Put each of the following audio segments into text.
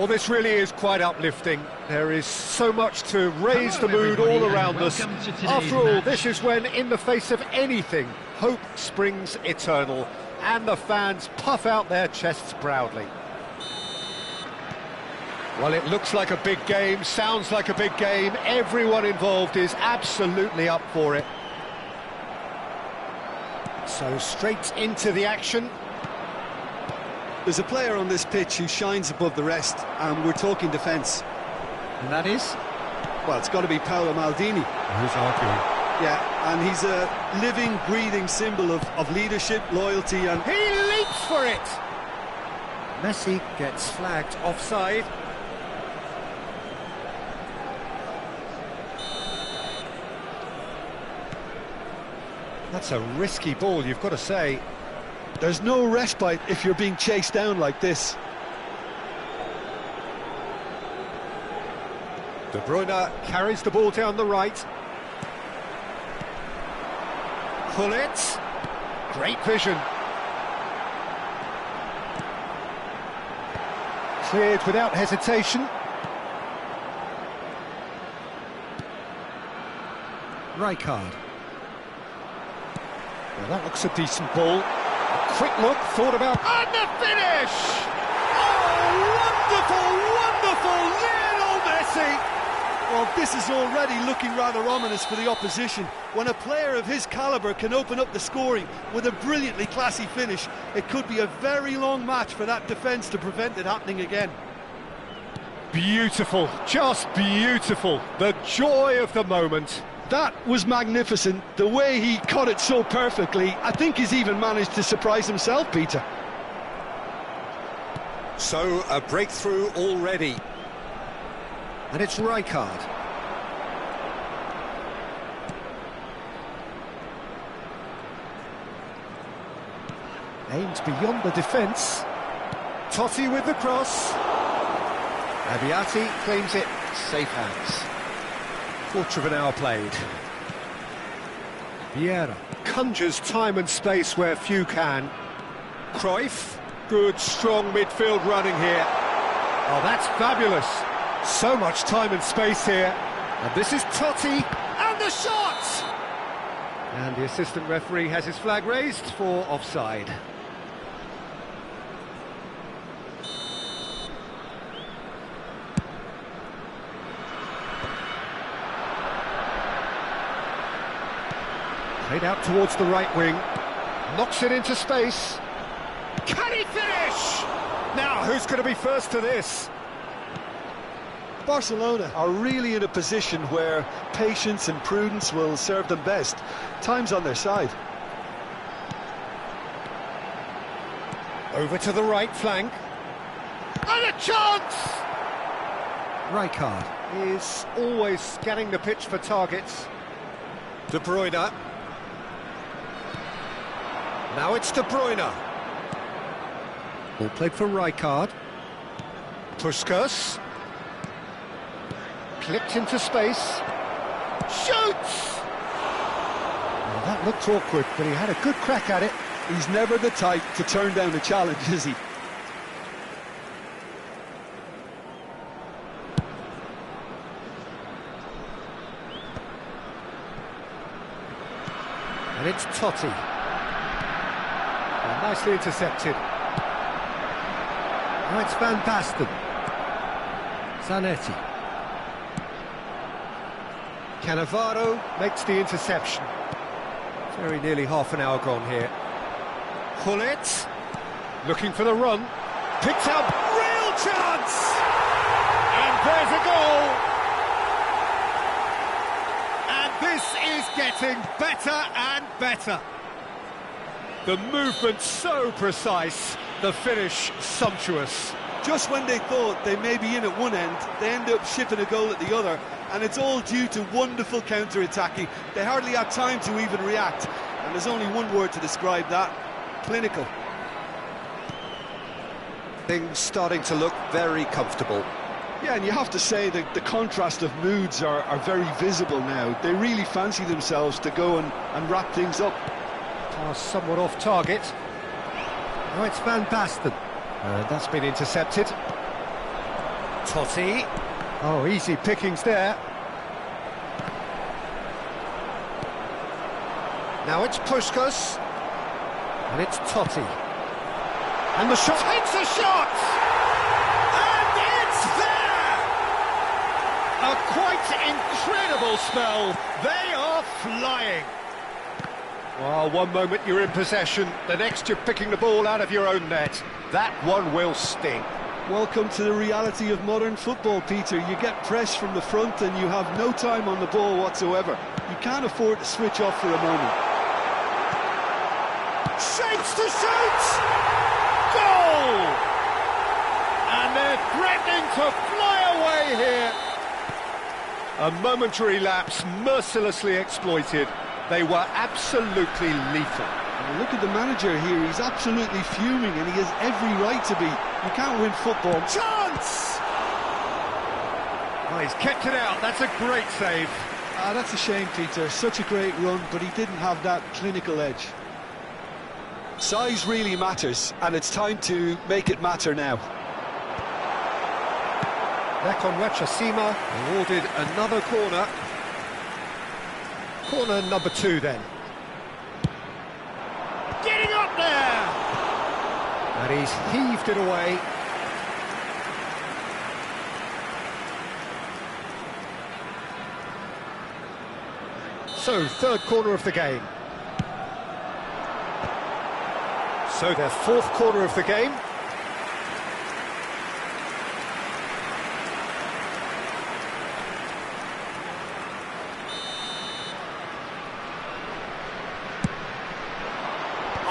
Well, this really is quite uplifting. There is so much to raise the mood all around us. After all, this is when, in the face of anything, hope springs eternal, and the fans puff out their chests proudly. Well, it looks like a big game, sounds like a big game. Everyone involved is absolutely up for it. So straight into the action. There's a player on this pitch who shines above the rest, and we're talking defence. And that is? Well, it's got to be Paolo Maldini. Who's arguing? Yeah, and he's a living, breathing symbol of leadership, loyalty and... He leaps for it! Messi gets flagged offside. That's a risky ball, you've got to say. There's no respite if you're being chased down like this. De Bruyne carries the ball down the right. Pull it. Great vision. Cleared without hesitation. Rijkaard. Well, that looks a decent ball. A quick look, thought about... And the finish! Oh, wonderful, wonderful! Lionel Messi! Well, this is already looking rather ominous for the opposition. When a player of his calibre can open up the scoring with a brilliantly classy finish, it could be a very long match for that defence to prevent it happening again. Beautiful, just beautiful. The joy of the moment. That was magnificent. The way he caught it so perfectly, I think he's even managed to surprise himself, Peter. So, a breakthrough already. And it's Rijkaard. Aims beyond the defence. Totti with the cross. Abiati claims it. Safe hands. Quarter of an hour played. Vieira conjures time and space where few can. Cruyff, good strong midfield running here. Oh, that's fabulous. So much time and space here. And this is Totti, and the shot! And the assistant referee has his flag raised for offside. Played out towards the right wing, knocks it into space. Can he finish? Now, who's going to be first to this? Barcelona are really in a position where patience and prudence will serve them best. Time's on their side. Over to the right flank. And a chance! Rijkaard is always scanning the pitch for targets. De Bruyne. Now it's De Bruyne. Ball played for Rijkaard. Puskas. Clipped into space. Shoots! Well, that looked awkward, but he had a good crack at it. He's never the type to turn down a challenge, is he? And it's Totti. And nicely intercepted. Now it's Van Basten. Zanetti. Cannavaro makes the interception. Very nearly half an hour gone here. Pull it. Looking for the run. Picked up. Real chance! And there's a goal! And this is getting better and better. The movement so precise, the finish sumptuous. Just when they thought they may be in at one end, they end up shipping a goal at the other, and it's all due to wonderful counter-attacking. They hardly had time to even react, and there's only one word to describe that: clinical. Things starting to look very comfortable. Yeah, and you have to say that the contrast of moods are very visible now. They really fancy themselves to go and wrap things up. Pass somewhat off target. Now it's Van Basten. That's been intercepted. Totti. Oh, easy pickings there. Now it's Puskás. And it's Totti. And the shot takes a shot! And it's there! A quite incredible spell. They are flying. Well, one moment you're in possession, the next you're picking the ball out of your own net. That one will sting. Welcome to the reality of modern football, Peter. You get press from the front and you have no time on the ball whatsoever. You can't afford to switch off for a moment. Shapes to shoot! Goal! And they're threatening to fly away here. A momentary lapse mercilessly exploited. They were absolutely lethal. And look at the manager here, he's absolutely fuming and he has every right to be. You can't win football. Chance! Oh, he's kept it out, that's a great save. That's a shame, Peter. Such a great run, but he didn't have that clinical edge. Size really matters, and it's time to make it matter now. Sima awarded another corner. Corner number 2 then. Getting up there! And he's heaved it away. So, third corner of the game. So, their fourth corner of the game.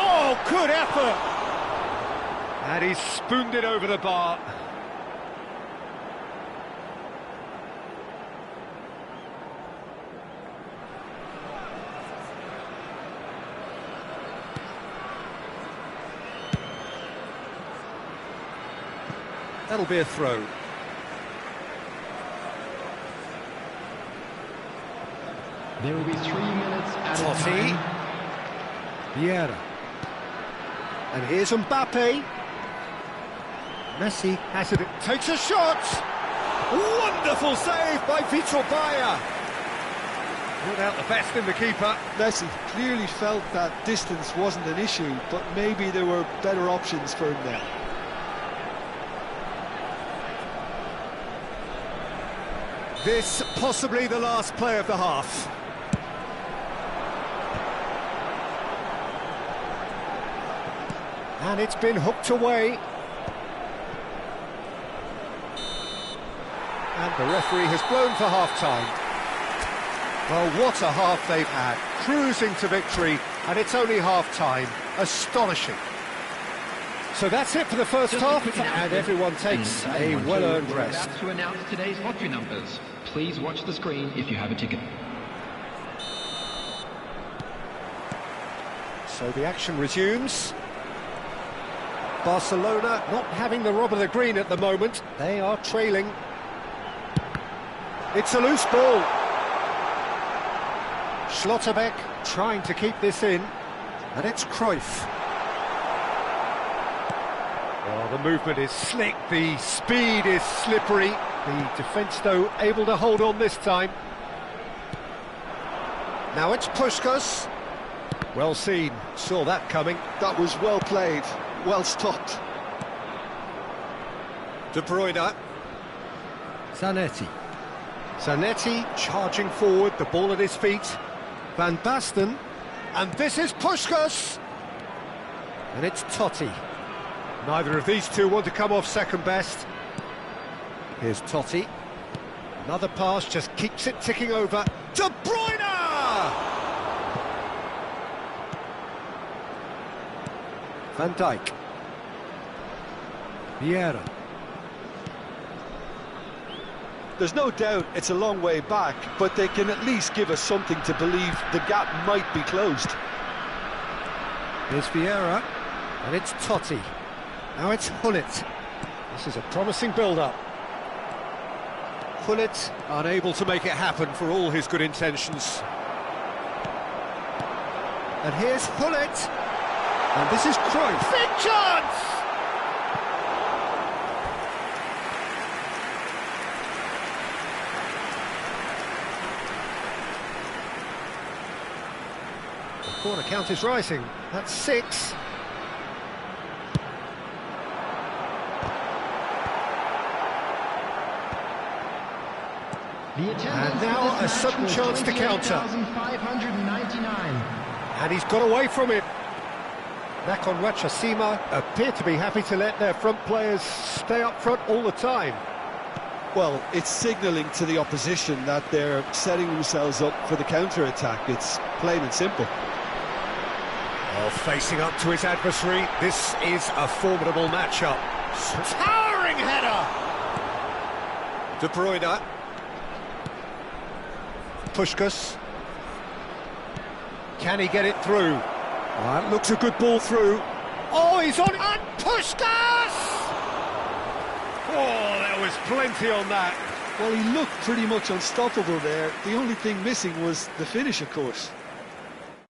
Oh, good effort! And he's spooned it over the bar. That'll be a throw. There will be 3 minutes at Totti. a time. Vieira. And here's Mbappe. Messi has it. Takes a shot. Wonderful save by Vitor Baia. Put out the best in the keeper. Messi clearly felt that distance wasn't an issue, but maybe there were better options for him there. This possibly the last play of the half. And it's been hooked away. And the referee has blown for half-time. Well, what a half they've had. Cruising to victory, and it's only half-time. Astonishing. So that's it for the first half, and everyone takes a well-earned rest. About to announce today's lottery numbers. Please watch the screen if you have a ticket. So the action resumes. Barcelona not having the rob of the green at the moment. They are trailing. It's a loose ball. Schlotterbeck trying to keep this in. And it's Cruyff. Well, the movement is slick, the speed is slippery. The defence, though, able to hold on this time. Now it's Puskás. Well seen, saw that coming. That was well played, well stopped. De Bruyne. Zanetti. Zanetti charging forward, the ball at his feet. Van Basten. And this is Puskás. And it's Totti. Neither of these two want to come off second best. Here's Totti. Another pass, just keeps it ticking over. De Bruyne! Van Dijk. Vieira. There's no doubt it's a long way back, but they can at least give us something to believe the gap might be closed. Here's Vieira, and it's Totti. Now it's Hullet. This is a promising build-up. Hullet unable to make it happen for all his good intentions. And here's Hullet. And this is Cruyff. Big chance! Corner count is rising. That's 6. And now a sudden chance to counter. And he's got away from it. Nakon Ratchasima appear to be happy to let their front players stay up front all the time. Well, it's signalling to the opposition that they're setting themselves up for the counter-attack. It's plain and simple. Well, facing up to his adversary, this is a formidable matchup. Towering header! De Bruyne. Puskás. Can he get it through? That looks a good ball through. Oh, he's on it! And Puskás! Oh, there was plenty on that. Well, he looked pretty much unstoppable there. The only thing missing was the finish, of course.